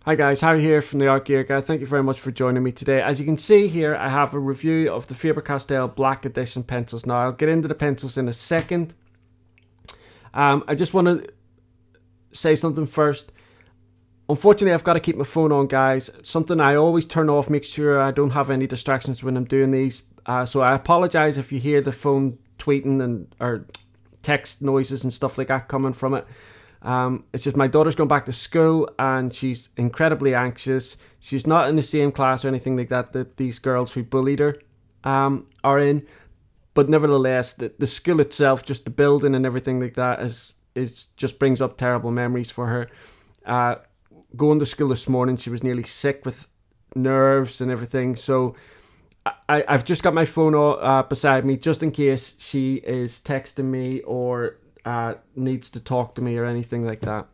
Hi guys, Harry here from the Art Gear Guy. Thank you very much for joining me today. As you can see here, I have a review of the Faber Castell Black Edition pencils. Now, I'll get into the pencils in a second. I just want to say something first. Unfortunately, I've got to keep my phone on, guys. Something I always turn off, make sure I don't have any distractions when I'm doing these. So I apologize if you hear the phone tweeting or text noises and stuff like that coming from it. It's just my daughter's going back to school and she's incredibly anxious. She's not in the same class or anything like that that these girls who bullied her are in. But nevertheless, the school itself, just the building and everything like that is just brings up terrible memories for her. Going to school this morning, she was nearly sick with nerves and everything. So I've just got my phone beside me just in case she is texting me or needs to talk to me or anything like that.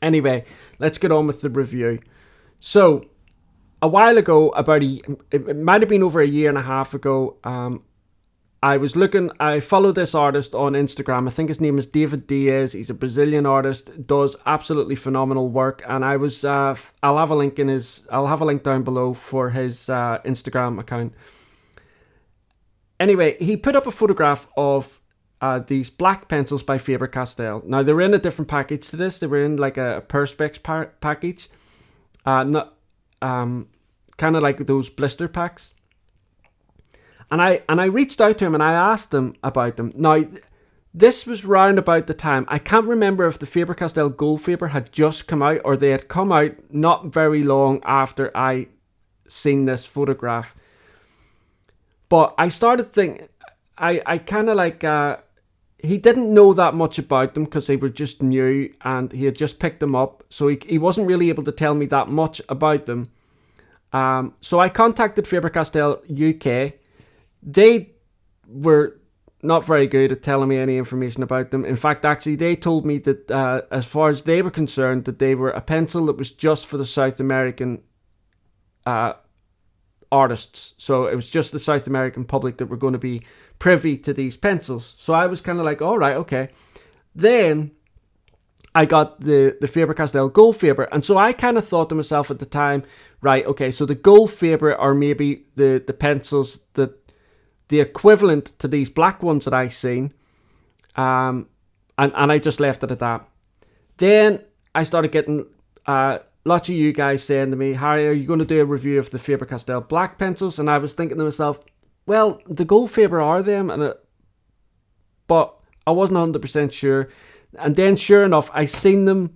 Anyway, let's get on with the review. So, a while ago, it might have been over a year and a half ago, I followed this artist on Instagram. I think his name is David Diaz. He's a Brazilian artist, does absolutely phenomenal work, and I'll have a link down below for his Instagram account. Anyway, he put up a photograph of these black pencils by Faber Castell. Now, they were in a different package to this. They were in like a Perspex package. Kind of like those blister packs. And I reached out to him and I asked him about them. Now, this was round about the time. I can't remember if the Faber Castell Gold Faber had just come out or they had come out not very long after I seen this photograph. But I started thinking, I kind of like... he didn't know that much about them because they were just new and he had just picked them up. So he wasn't really able to tell me that much about them. So I contacted Faber Castell UK. They were not very good at telling me any information about them. In fact, actually, they told me that as far as they were concerned, that they were a pencil that was just for the South American artists. So it was just the South American public that were going to be privy to these pencils. So I was kind of like, all right, okay. Then I got the Faber Castell Gold Faber, and so I kind of thought to myself at the time, right, okay, so the Gold Faber are maybe the pencils that the equivalent to these black ones that I seen, and I just left it at that. Then I started getting lots of you guys saying to me, Harry, are you going to do a review of the Faber Castell black pencils? And I was thinking to myself, well, the Gold Faber are them, but I wasn't 100% sure. And then, sure enough, I seen them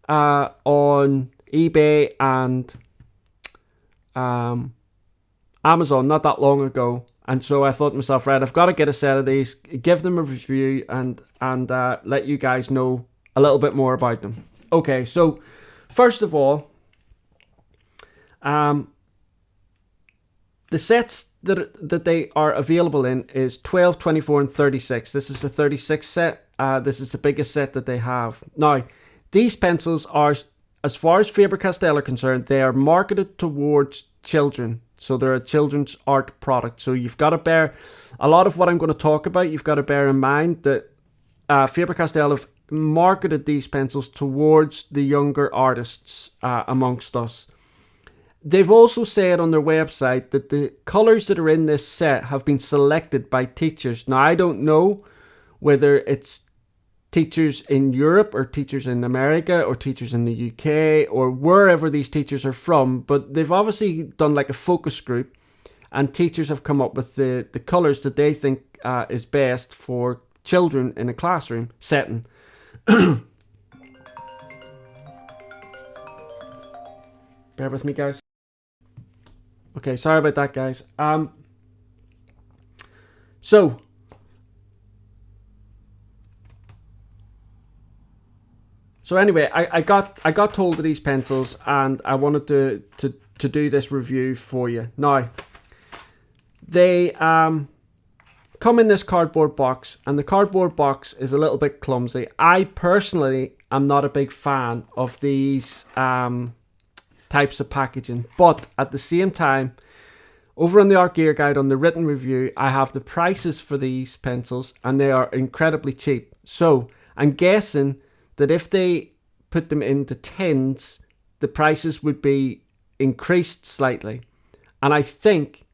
on eBay and Amazon not that long ago. And so I thought to myself, right, I've got to get a set of these, give them a review, and let you guys know a little bit more about them. Okay, so first of all, the sets that they are available in is 12, 24, and 36. This is the 36 set. This is the biggest set that they have. Now, these pencils are, as far as Faber Castell are concerned, they are marketed towards children. So they're a children's art product. So you've got to bear, a lot of what I'm going to talk about, you've got to bear in mind that Faber Castell have marketed these pencils towards the younger artists amongst us. They've also said on their website that the colours that are in this set have been selected by teachers. Now, I don't know whether it's teachers in Europe or teachers in America or teachers in the UK or wherever these teachers are from, but they've obviously done like a focus group and teachers have come up with the colours that they think is best for children in a classroom setting. Bear with me, guys. Okay, sorry about that, guys. So anyway, I got told of these pencils and I wanted to do this review for you. Now, they come in this cardboard box, and the cardboard box is a little bit clumsy. I personally am not a big fan of these types of packaging, but at the same time, over on the Art Gear Guide on the written review, I have the prices for these pencils and they are incredibly cheap. So I'm guessing that if they put them into tins, the prices would be increased slightly. And I think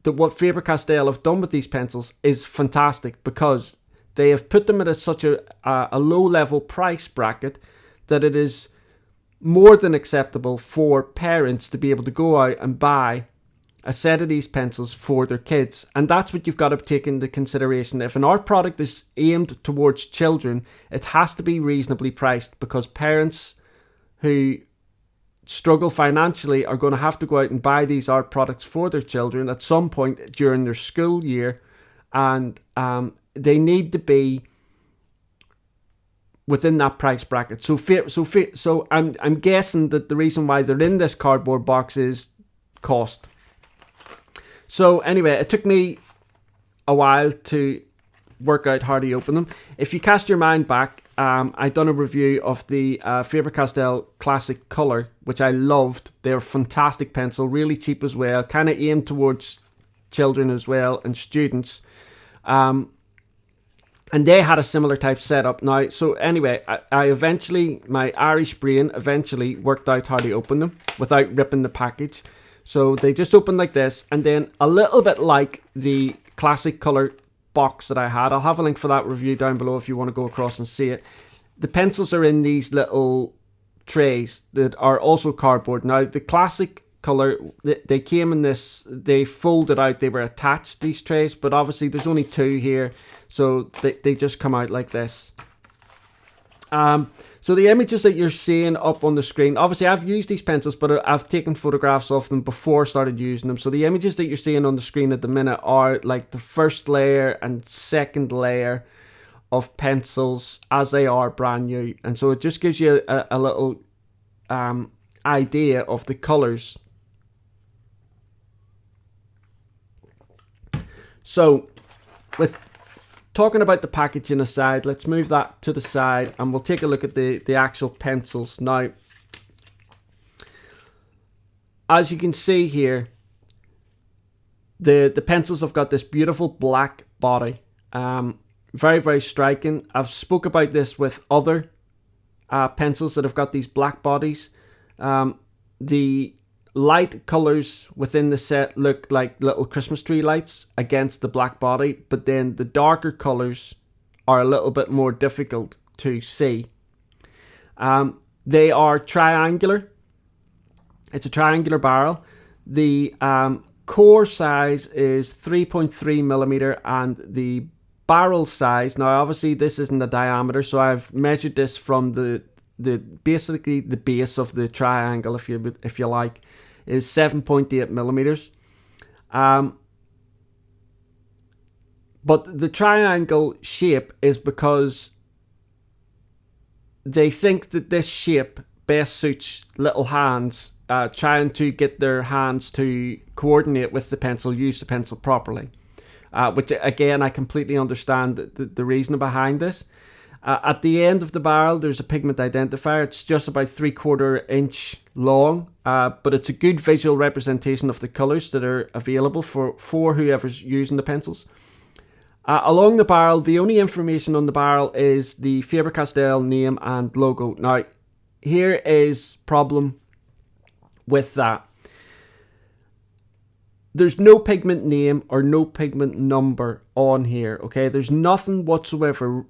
that what Faber Castell have done with these pencils is fantastic, because they have put them at such a low level price bracket that it is more than acceptable for parents to be able to go out and buy a set of these pencils for their kids. And that's what you've got to take into consideration. If an art product is aimed towards children, it has to be reasonably priced, because parents who struggle financially are going to have to go out and buy these art products for their children at some point during their school year, and they need to be within that price bracket. So I'm guessing that the reason why they're in this cardboard box is cost. So anyway, it took me a while to work out how to open them. If you cast your mind back, I done a review of the Faber Castell Classic Colour, which I loved. They're a fantastic pencil, really cheap as well, kind of aimed towards children as well and students. And they had a similar type setup. Now, so anyway, I eventually, my Irish brain eventually worked out how to open them without ripping the package. So they just open like this, and then a little bit like the Classic Colour box that I had. I'll have a link for that review down below if you want to go across and see it. The pencils are in these little trays that are also cardboard. Now, the Classic Colour, they came in this, they folded out, they were attached, these trays, but obviously there's only two here, so they just come out like this. So the images that you're seeing up on the screen, obviously I've used these pencils, but I've taken photographs of them before I started using them. So the images that you're seeing on the screen at the minute are like the first layer and second layer of pencils as they are brand new. And so it just gives you a little idea of the colours. So with talking about the packaging aside, let's move that to the side and we'll take a look at the actual pencils. Now, as you can see here, the pencils have got this beautiful black body. Very, very striking. I've spoke about this with other pencils that have got these black bodies. The light colours within the set look like little Christmas tree lights against the black body, but then the darker colours are a little bit more difficult to see. They are triangular. It's a triangular barrel. The core size is 3.3 millimeter, and the barrel size, now obviously this isn't the diameter, so I've measured this from basically the base of the triangle, if you like, is 7.8 millimeters. But the triangle shape is because they think that this shape best suits little hands trying to get their hands to coordinate with the pencil, use the pencil properly. Which again, I completely understand the reason behind this. At the end of the barrel, there's a pigment identifier. It's just about 3/4 inch long, but it's a good visual representation of the colours that are available for whoever's using the pencils. Along the barrel, the only information on the barrel is the Faber Castell name and logo. Now, here is problem with that. There's no pigment name or no pigment number on here, okay? There's nothing whatsoever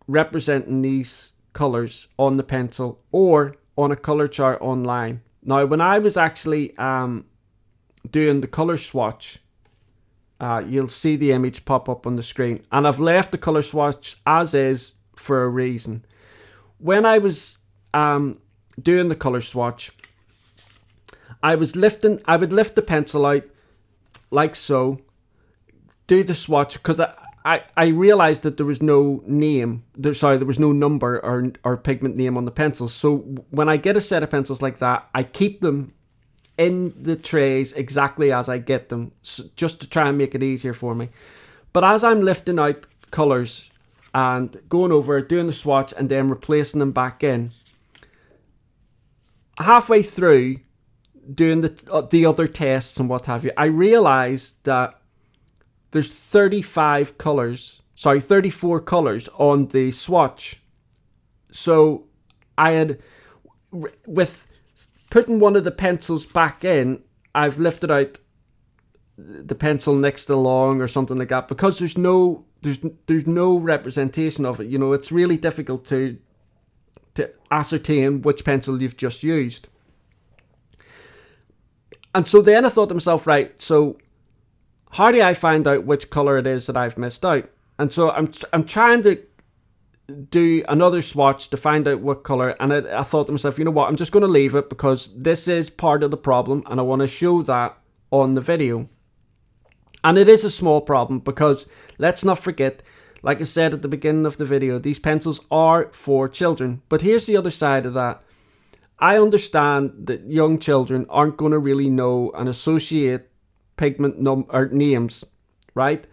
representing these colours on the pencil or on a colour chart online. Now, when I was actually doing the colour swatch, you'll see the image pop up on the screen, and I've left the colour swatch as is for a reason. When I was doing the colour swatch, I would lift the pencil out like so, do the swatch, because I realized that there was no name, there was no number or pigment name on the pencils. So when I get a set of pencils like that, I keep them in the trays exactly as I get them, just to try and make it easier for me. But as I'm lifting out colours and going over, doing the swatch and then replacing them back in, halfway through doing the other tests and what have you, I realised that there's 34 colours on the swatch. So I had, with putting one of the pencils back in, I've lifted out the pencil next along or something like that, because there's no representation of it. You know, it's really difficult to ascertain which pencil you've just used. And so then I thought to myself, right, so how do I find out which colour it is that I've missed out? And so I'm trying to do another swatch to find out what colour, and I thought to myself, you know what, I'm just going to leave it, because this is part of the problem and I want to show that on the video. And it is a small problem, because let's not forget, like I said at the beginning of the video, these pencils are for children. But here's the other side of that. I understand that young children aren't going to really know and associate pigment names, right?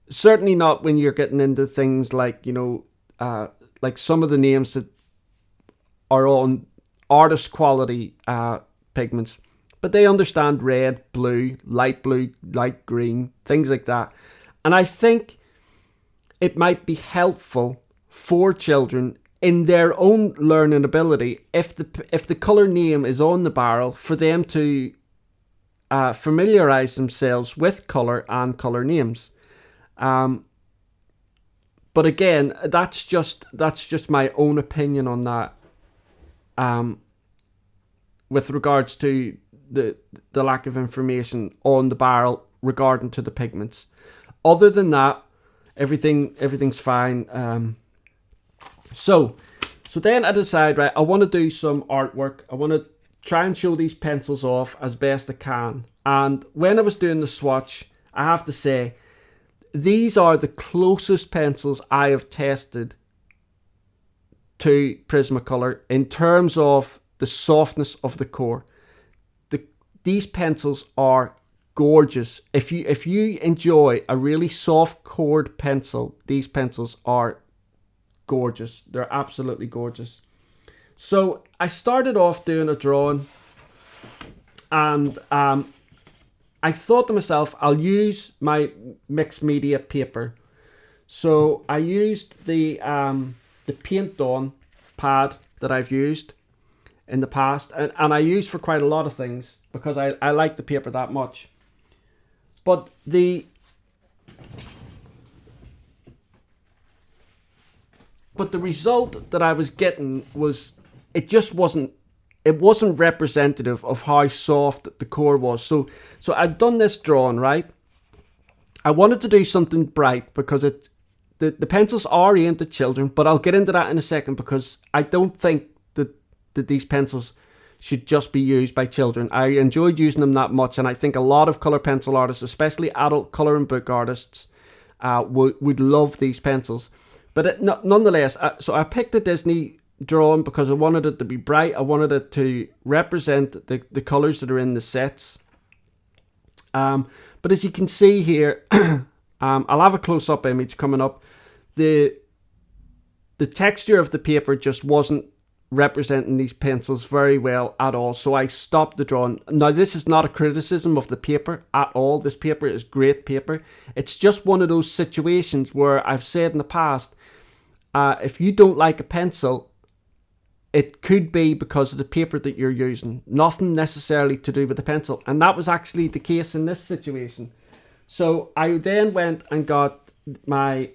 Certainly not when you're getting into things like, you know, like some of the names that are on artist quality pigments. But they understand red, blue, light green, things like that. And I think it might be helpful for children in their own learning ability, if the colour name is on the barrel, for them to familiarise themselves with colour and colour names. But again, that's just my own opinion on that. With regards to the lack of information on the barrel regarding to the pigments. Other than that, everything's fine. So then I decide, right, I want to do some artwork. I want to try and show these pencils off as best I can. And when I was doing the swatch, I have to say, these are the closest pencils I have tested to Prismacolor in terms of the softness of the core. These pencils are gorgeous. If you enjoy a really soft cored pencil, these pencils are gorgeous. They're absolutely gorgeous. So I started off doing a drawing, and I thought to myself, I'll use my mixed media paper. So I used the Paint On pad that I've used in the past, and I use for quite a lot of things, because I like the paper that much. But the result that I was getting was, it wasn't representative of how soft the core was. So I'd done this drawing, right? I wanted to do something bright, because the pencils are aimed at children, but I'll get into that in a second, because I don't think that these pencils should just be used by children. I enjoyed using them that much, and I think a lot of colour pencil artists, especially adult colour and book artists, would love these pencils. But nonetheless, so I picked the Disney drawing because I wanted it to be bright. I wanted it to represent the colours that are in the sets. But as you can see here, I'll have a close-up image coming up. The texture of the paper just wasn't representing these pencils very well at all, so I stopped the drawing. Now, this is not a criticism of the paper at all. This paper is great paper. It's just one of those situations where I've said in the past, if you don't like a pencil, it could be because of the paper that you're using, nothing necessarily to do with the pencil. And that was actually the case in this situation. So I then went and got my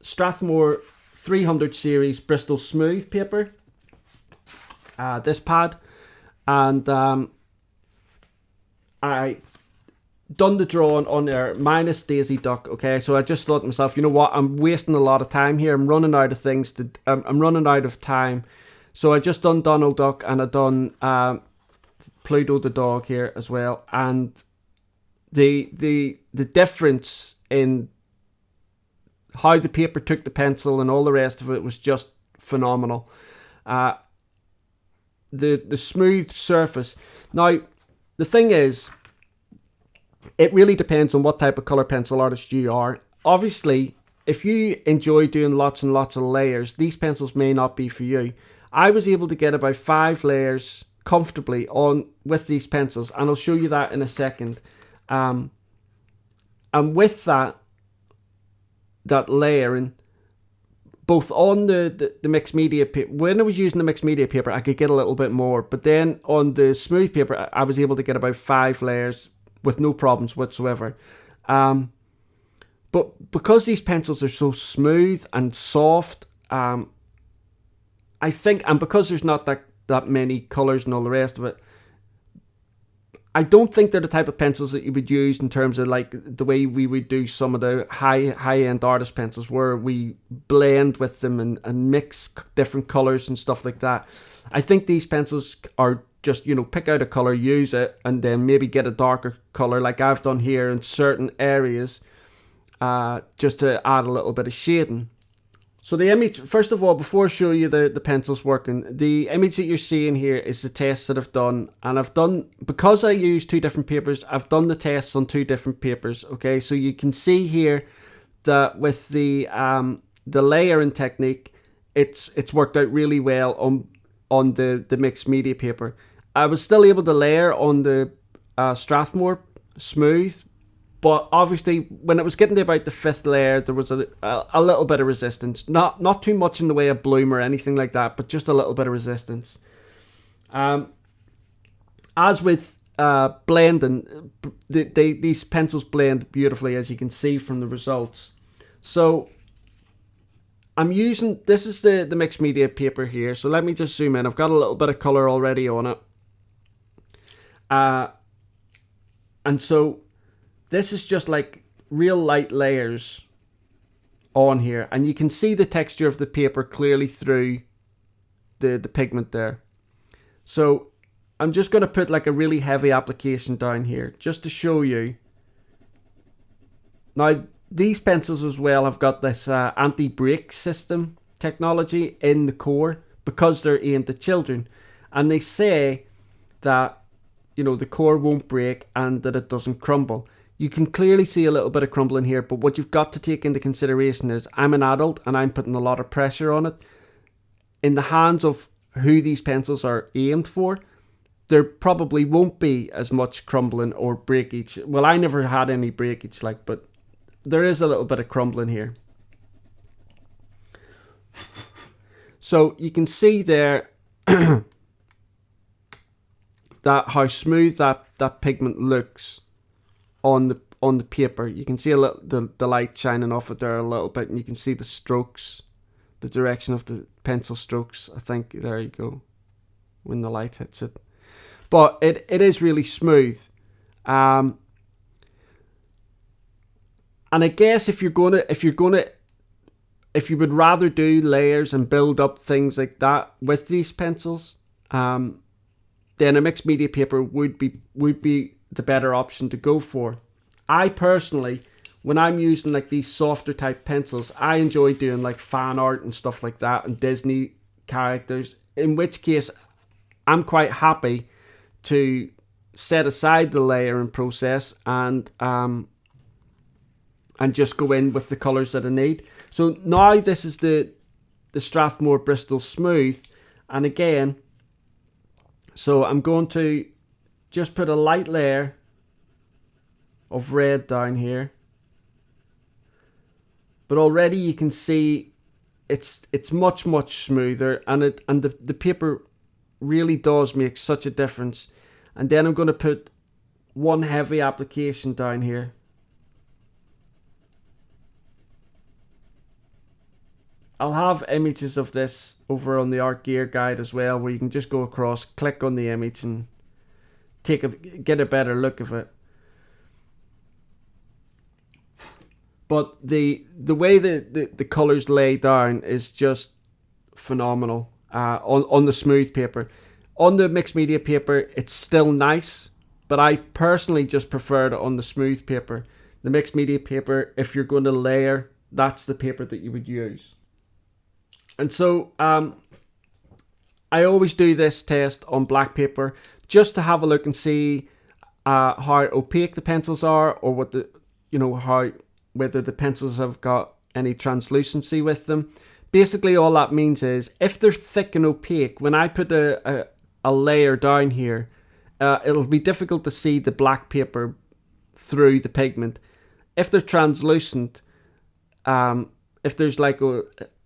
Strathmore 300 series Bristol smooth paper, this pad, and I done the drawing on there minus Daisy Duck. Okay, so I just thought to myself, you know what, I'm wasting a lot of time here. I'm running out of things to. I'm running out of time, so I just done Donald Duck, and I done Pluto the dog here as well, and the difference in how the paper took the pencil and all the rest of it was just phenomenal. The smooth surface. Now, the thing is, it really depends on what type of colour pencil artist you are. Obviously, if you enjoy doing lots and lots of layers, these pencils may not be for you. I was able to get about 5 layers comfortably on with these pencils, and I'll show you that in a second. And with that layering, both on the mixed media paper. When I was using the mixed media paper, I could get a little bit more, but then on the smooth paper, I was able to get about 5 layers with no problems whatsoever. But because these pencils are so smooth and soft, I think, and because there's not that many colors and all the rest of it, I don't think they're the type of pencils that you would use in terms of like the way we would do some of the high-end artist pencils, where we blend with them and mix different colors and stuff like that. I think these pencils are just, pick out a color, use it, and then maybe get a darker color like I've done here in certain areas, just to add a little bit of shading. So the image, first of all, before I show you the pencils working, the image that you're seeing here is the tests that I've done. And because I use 2 different papers, I've done the tests on 2 different papers, okay? So you can see here that with the layering technique, it's worked out really well on the mixed media paper. I was still able to layer on the Strathmore smooth, but obviously, when it was getting to about the 5th layer, there was a little bit of resistance. Not too much in the way of bloom or anything like that, but just a little bit of resistance. As with blending, these pencils blend beautifully, as you can see from the results. So I'm using, this is the mixed media paper here. So let me just zoom in. I've got a little bit of color already on it. And so this is just like real light layers on here, and you can see the texture of the paper clearly through the pigment there. So I'm just going to put like a really heavy application down here just to show you. Now these pencils as well have got this anti-break system technology in the core because they're aimed at children, and they say that the core won't break and that it doesn't crumble. You can clearly see a little bit of crumbling here, but what you've got to take into consideration is I'm an adult and I'm putting a lot of pressure on it. In the hands of who these pencils are aimed for, there probably won't be as much crumbling or breakage. Well, I never had any breakage, but there is a little bit of crumbling here. So you can see there that how smooth that pigment looks on the paper. You can see a little the light shining off it there a little bit, and you can see the strokes, the direction of the pencil strokes. I think there you go when the light hits it. But it is really smooth. And I guess if you would rather do layers and build up things like that with these pencils, then a mixed media paper would be the better option to go for. I personally, when I'm using like these softer type pencils, I enjoy doing like fan art and stuff like that and Disney characters, in which case I'm quite happy to set aside the layering process and just go in with the colors that I need. So now this is the Strathmore Bristol Smooth, and again, so I'm going to just put a light layer of red down here, but already you can see it's much smoother, and the paper really does make such a difference. And then I'm going to put one heavy application down here. I'll have images of this over on the Art Gear guide as well, where you can just go across, click on the image and get a better look of it. But the way the colours lay down is just phenomenal on the smooth paper. On the mixed media paper, it's still nice, but I personally just prefer it on the smooth paper. The mixed media paper, if you're going to layer, that's the paper that you would use. And so I always do this test on black paper just to have a look and see how opaque the pencils are, or what whether the pencils have got any translucency with them. Basically, all that means is if they're thick and opaque, when I put a layer down here, it'll be difficult to see the black paper through the pigment. If they're translucent, if there's like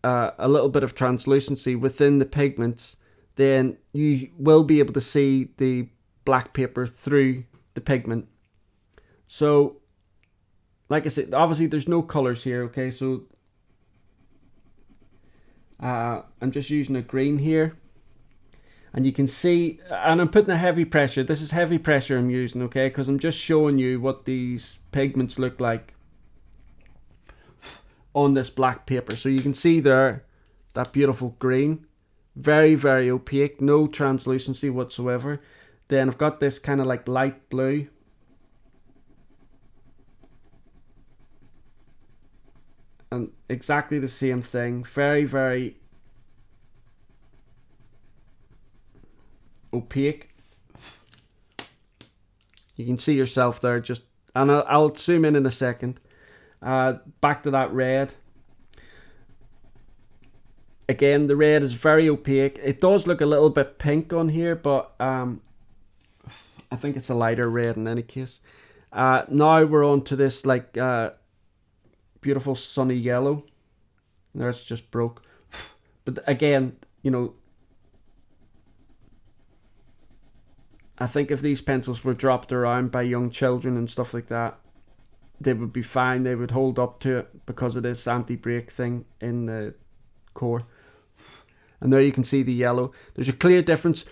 a little bit of translucency within the pigments, then you will be able to see the black paper through the pigment. So, like I said, obviously there's no colors here, okay? So, I'm just using a green here. And you can see, and I'm putting a heavy pressure. This is heavy pressure I'm using, okay? Because I'm just showing you what these pigments look like on this black paper. So you can see there, that beautiful green. Very, very opaque. No translucency whatsoever. Then I've got this kind of like light blue. And exactly the same thing. Very, very opaque. You can see yourself there, just, and I'll zoom in a second. Back to that red. Again, the red is very opaque. It does look a little bit pink on here, but I think it's a lighter red in any case. Now we're on to this like beautiful sunny yellow. There, it's just broke. But again, you know, I think if these pencils were dropped around by young children and stuff like that, they would be fine. They would hold up to it because of this anti-break thing in the core. And there you can see the yellow. There's a clear difference.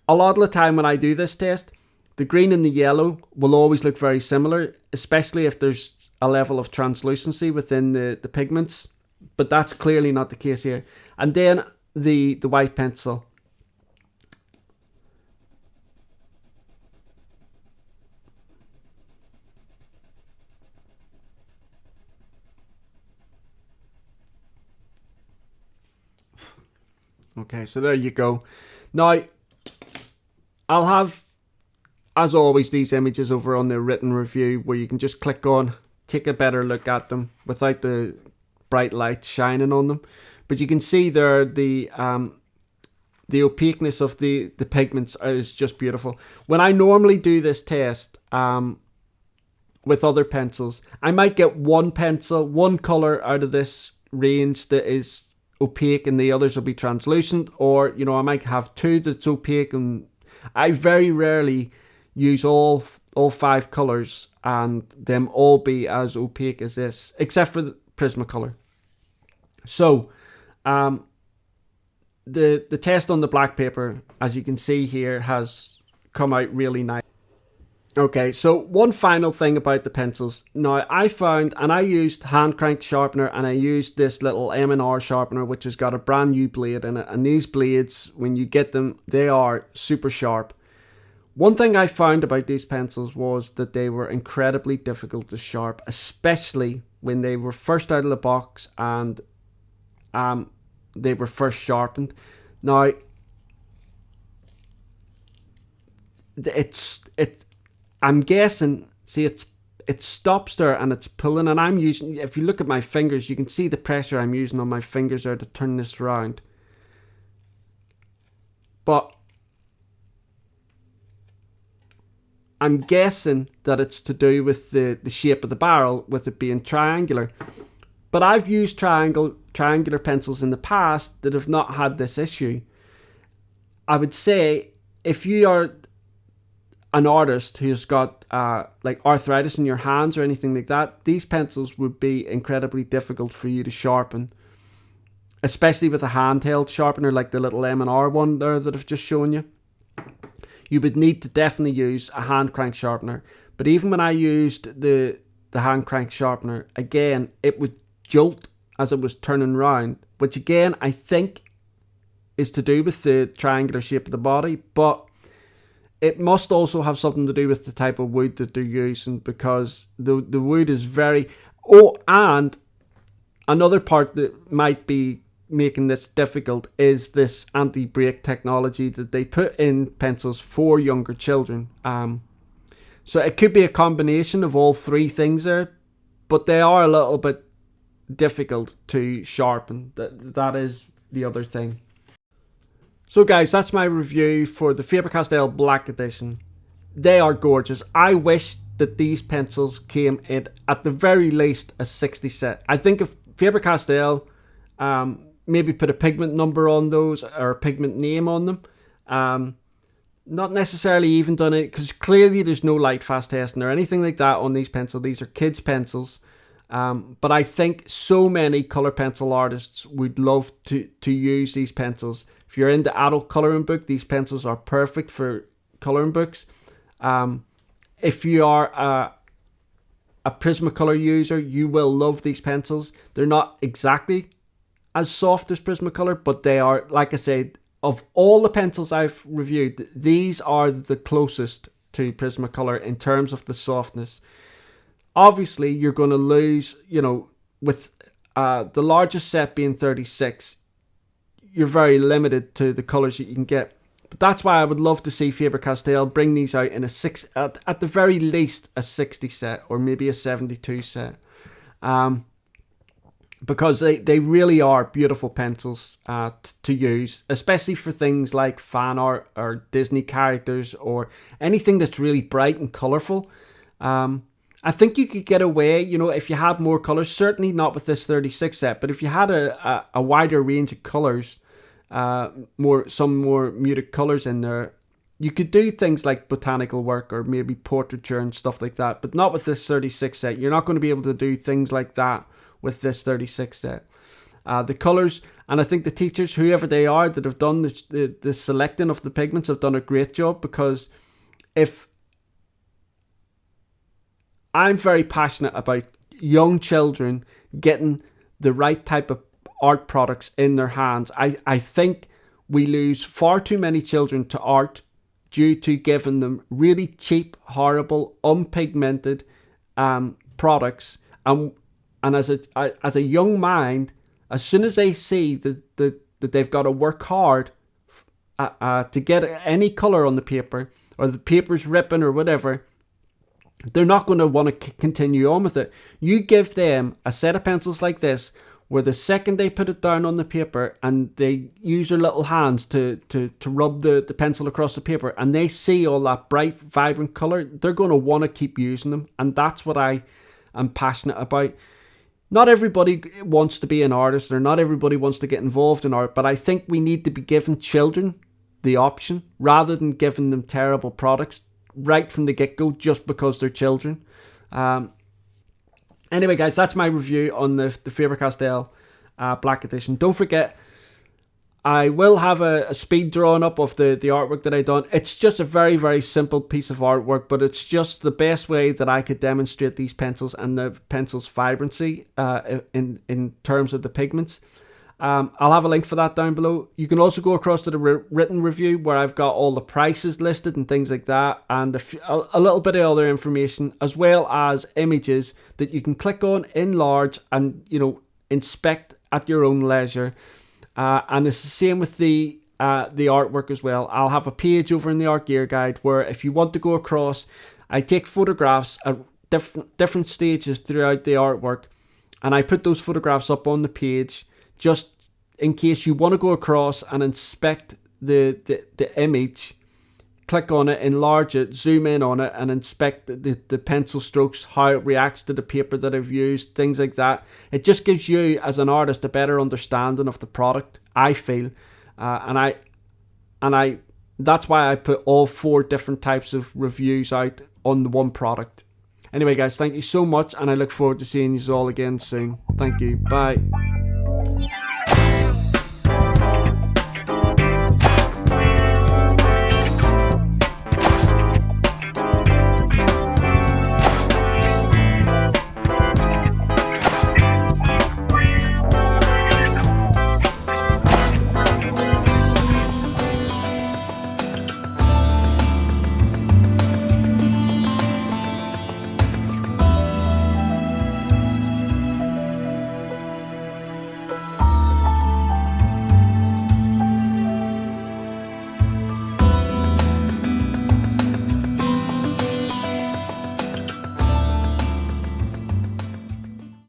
A lot of the time when I do this test, the green and the yellow will always look very similar, especially if there's a level of translucency within the pigments. But that's clearly not the case here. And then the white pencil. Okay, so there you go. Now, I'll have, as always, these images over on the written review where you can just click on, take a better look at them without the bright light shining on them. But you can see there the opaqueness of the pigments is just beautiful. When I normally do this test with other pencils, I might get one pencil, one color out of this range that is opaque and the others will be translucent, or you know, I might have two that's opaque, and I very rarely use all 5 colors and them all be as opaque as this, except for the Prismacolor. So the test on the black paper, as you can see here, has come out really nice. Okay, so one final thing about the pencils. Now, I found, and I used hand crank sharpener, and I used this little M&R sharpener, which has got a brand new blade in it. And these blades, when you get them, they are super sharp. One thing I found about these pencils was that they were incredibly difficult to sharp, especially when they were first out of the box and they were first sharpened. Now, I'm guessing, see, it stops there and it's pulling, and I'm using, if you look at my fingers, you can see the pressure I'm using on my fingers there to turn this around. But I'm guessing that it's to do with the shape of the barrel, with it being triangular. But I've used triangular pencils in the past that have not had this issue. I would say if you are an artist who's got like arthritis in your hands or anything like that, these pencils would be incredibly difficult for you to sharpen, especially with a handheld sharpener like the little M&R one there that I've just shown you. You would need to definitely use a hand crank sharpener. But even when I used the hand crank sharpener, again, it would jolt as it was turning round, which again I think is to do with the triangular shape of the body, but it must also have something to do with the type of wood that they're using, because the wood is very... Oh, and another part that might be making this difficult is this anti-break technology that they put in pencils for younger children. So it could be a combination of all 3 things there, but they are a little bit difficult to sharpen. That is the other thing. So guys, that's my review for the Faber Castell Black Edition. They are gorgeous. I wish that these pencils came in at the very least a 60 set. I think if Faber Castell maybe put a pigment number on those or a pigment name on them. Not necessarily even done it, because clearly there's no light fast testing or anything like that on these pencils. These are kids' pencils. But I think so many colour pencil artists would love to use these pencils. If you're into adult colouring book, these pencils are perfect for colouring books. If you are a Prismacolor user, you will love these pencils. They're not exactly as soft as Prismacolor, but they are, like I said, of all the pencils I've reviewed, these are the closest to Prismacolor in terms of the softness. Obviously, you're going to lose, with the largest set being 36, you're very limited to the colours that you can get. But that's why I would love to see Faber Castell bring these out in at the very least a 60 set or maybe a 72 set. Because they really are beautiful pencils to use, especially for things like fan art or Disney characters or anything that's really bright and colourful. I think you could get away, if you had more colours, certainly not with this 36 set, but if you had a wider range of colours, some more muted colours in there, you could do things like botanical work or maybe portraiture and stuff like that, but not with this 36 set. You're not going to be able to do things like that with this 36 set. The colours, and I think the teachers, whoever they are that have done the selecting of the pigments, have done a great job, because I'm very passionate about young children getting the right type of art products in their hands. I think we lose far too many children to art due to giving them really cheap, horrible, unpigmented products. And as a young mind, as soon as they see that they've got to work hard to get any colour on the paper, or the paper's ripping or whatever, they're not going to want to continue on with it. You give them a set of pencils like this, where the second they put it down on the paper and they use their little hands to rub the pencil across the paper, and they see all that bright, vibrant colour, they're going to want to keep using them. And that's what I am passionate about. Not everybody wants to be an artist, or not everybody wants to get involved in art, but I think we need to be giving children the option, rather than giving them terrible products right from the get-go just because they're children. Anyway, guys, that's my review on the Faber Castell Black Edition. Don't forget, I will have a speed drawing up of the artwork that I done. It's just a very, very simple piece of artwork, but it's just the best way that I could demonstrate these pencils and the pencil's vibrancy in terms of the pigments. I'll have a link for that down below. You can also go across to the written review, where I've got all the prices listed and things like that, and a little bit of other information, as well as images that you can click on, enlarge, and inspect at your own leisure. And it's the same with the artwork as well. I'll have a page over in the Art Gear Guide where, if you want to go across, I take photographs at different stages throughout the artwork, and I put those photographs up on the page, just in case you want to go across and inspect the image. Click on it, enlarge it, zoom in on it, and inspect the pencil strokes, how it reacts to the paper that I've used, things like that. It just gives you, as an artist, a better understanding of the product, I feel. And that's why I put all 4 different types of reviews out on the one product. Anyway, guys, thank you so much, and I look forward to seeing you all again soon. Thank you. Bye.